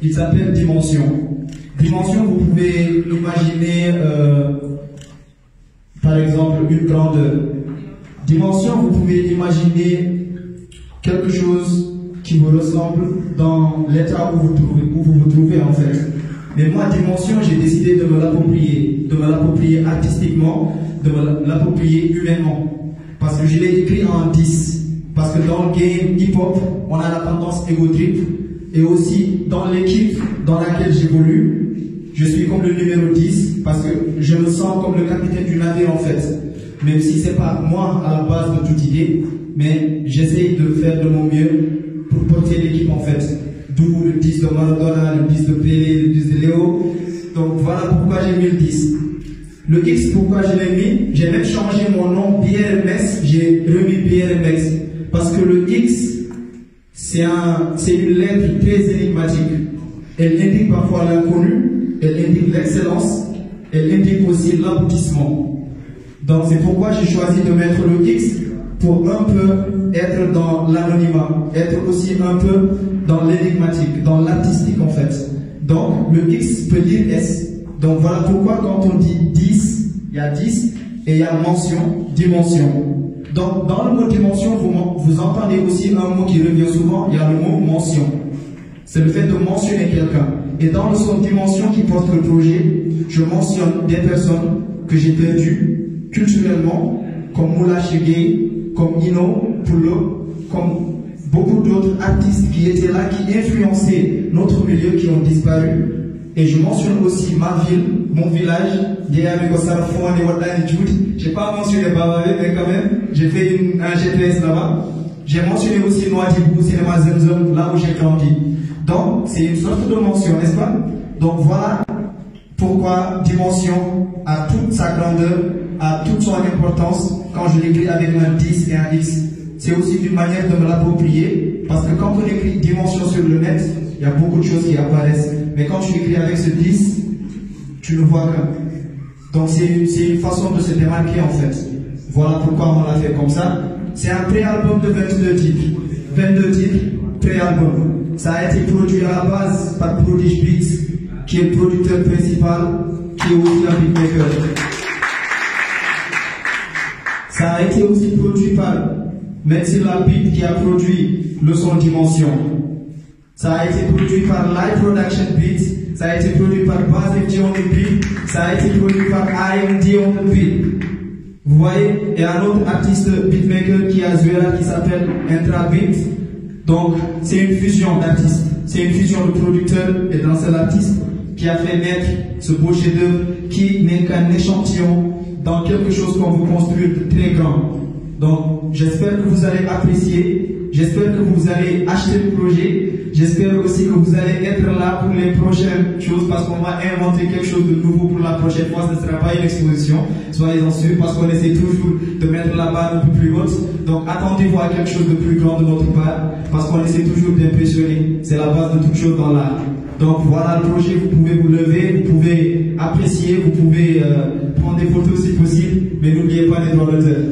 Il s'appelle Dimension. Dimension, vous pouvez imaginer, par exemple, une grandeur. Dimension, vous pouvez imaginer quelque chose qui vous ressemble dans l'état où vous vous trouvez en fait. Mais moi, Dimension, j'ai décidé de me l'approprier artistiquement, de me l'approprier humainement. Parce que je l'ai écrit en 10. Parce que dans le game hip-hop, on a la tendance ego-trip. Et aussi, dans l'équipe dans laquelle j'évolue, je suis comme le numéro 10 parce que je me sens comme le capitaine du navire en fait. Même si c'est pas moi à la base de toute idée, mais j'essaye de faire de mon mieux pour porter l'équipe en fait. D'où le 10 de Maradona, le 10 de Pelé, le 10 de Léo. Donc voilà pourquoi j'ai mis le 10. Le X, pourquoi je l'ai mis? J'ai même changé mon nom BRMX, j'ai remis BRMX. Parce que le X, c'est une lettre très énigmatique. Elle indique parfois l'inconnu, elle indique l'excellence, elle indique aussi l'aboutissement. Donc c'est pourquoi j'ai choisi de mettre le X pour un peu être dans l'anonymat, être aussi un peu dans l'énigmatique, dans l'artistique en fait. Donc le X peut dire S. Donc voilà pourquoi quand on dit 10, il y a 10 et il y a mention, dimension. Donc, dans le mot dimension, vous entendez aussi un mot qui revient souvent, il y a le mot mention. C'est le fait de mentionner quelqu'un. Et dans le son dimension qui porte le projet, je mentionne des personnes que j'ai perdues culturellement, comme Moula Chegei, comme Ino, Poulo, comme beaucoup d'autres artistes qui étaient là, qui influençaient notre milieu, qui ont disparu. Et je mentionne aussi ma ville, mon village, j'ai pas mentionné Babavé, mais quand même, j'ai fait un GPS là-bas. J'ai mentionné aussi Nouadhibou, Cinéma Zemzem, là où j'ai grandi. Donc, c'est une sorte de mention, n'est-ce pas? Donc voilà pourquoi Dimension a toute sa grandeur, a toute son importance quand je l'écris avec un 10 et un X. C'est aussi une manière de me l'approprier, parce que quand on écrit Dimension sur le net, il y a beaucoup de choses qui apparaissent. Mais quand tu écris avec ce 10, tu ne vois qu'un. Donc c'est une façon de se démarquer en fait. Voilà pourquoi on l'a fait comme ça. C'est un pré-album de 22 titres. 22 titres, pré-album. Ça a été produit à la base par Prodigy Beats, qui est le producteur principal, qui est aussi un beatmaker. Ça a été aussi produit par Metsila Beat, qui a produit le son Dimension. Ça a été produit par Live Production Beats. Ça a été produit par Baz FG on the beat. Ça a été produit par IMD on the beat. Vous voyez, il y a un autre artiste beatmaker qui est à Zuela qui s'appelle Intra Beat. Donc, c'est une fusion d'artistes. C'est une fusion de producteurs et danseurs artistes qui a fait naître ce beau chef-d'œuvre qui n'est qu'un échantillon dans quelque chose qu'on veut construire de très grand. Donc, j'espère que vous allez apprécier. J'espère que vous allez acheter le projet. J'espère aussi que vous allez être là pour les prochaines choses parce qu'on va inventer quelque chose de nouveau pour la prochaine fois. Ce ne sera pas une exposition, soyez-en sûrs, parce qu'on essaie toujours de mettre la barre un peu plus haute. Donc attendez-vous à quelque chose de plus grand de notre part parce qu'on essaie toujours d'impressionner. C'est la base de toute chose dans l'art. Donc voilà le projet, vous pouvez vous lever, vous pouvez apprécier, vous pouvez prendre des photos si possible, mais n'oubliez pas les droits d'auteur.